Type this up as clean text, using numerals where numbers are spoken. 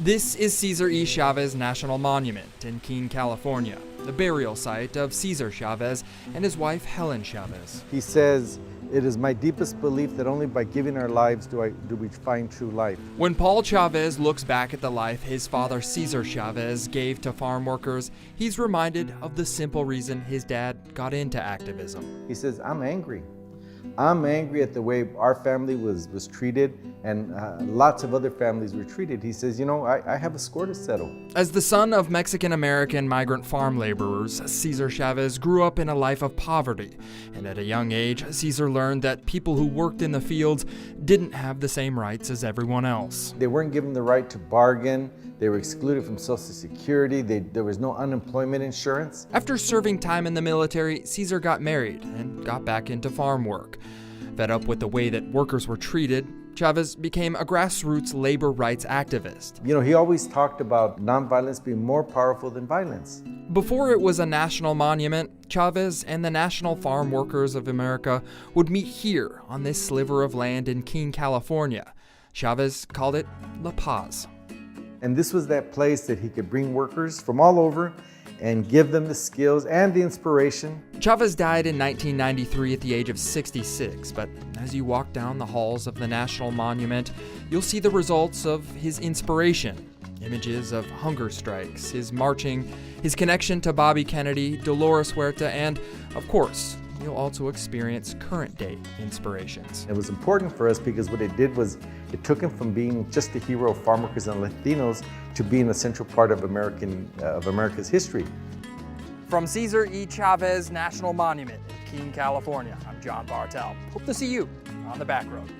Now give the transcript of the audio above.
This is Cesar E. Chavez National Monument in Keene, California, the burial site of Cesar Chavez and his wife Helen Chavez. He says, "It is my deepest belief that only by giving our lives do we find true life." When Paul Chavez looks back at the life his father Cesar Chavez gave to farm workers, he's reminded of the simple reason his dad got into activism. He says, "I'm angry. I'm angry at the way our family was treated and lots of other families were treated." He says, I have a score to settle. As the son of Mexican-American migrant farm laborers, Cesar Chavez grew up in a life of poverty. And at a young age, Cesar learned that people who worked in the fields didn't have the same rights as everyone else. They weren't given the right to bargain. They were excluded from Social Security. There was no unemployment insurance. After serving time in the military, Cesar got married and got back into farm work. Fed up with the way that workers were treated, Chavez became a grassroots labor rights activist. He always talked about nonviolence being more powerful than violence. Before it was a national monument, Chavez and the National Farm Workers of America would meet here on this sliver of land in Keene, California. Chavez called it La Paz. And this was that place that he could bring workers from all over and give them the skills and the inspiration. Chavez died in 1993 at the age of 66, but as you walk down the halls of the National Monument, you'll see the results of his inspiration. Images of hunger strikes, his marching, his connection to Bobby Kennedy, Dolores Huerta, and, of course, you'll also experience current-day inspirations. It was important for us because what it did was it took him from being just the hero of farm workers and Latinos to being a central part of America's history. From Cesar E. Chavez National Monument in Keene, California, I'm John Bartel. Hope to see you on the back road.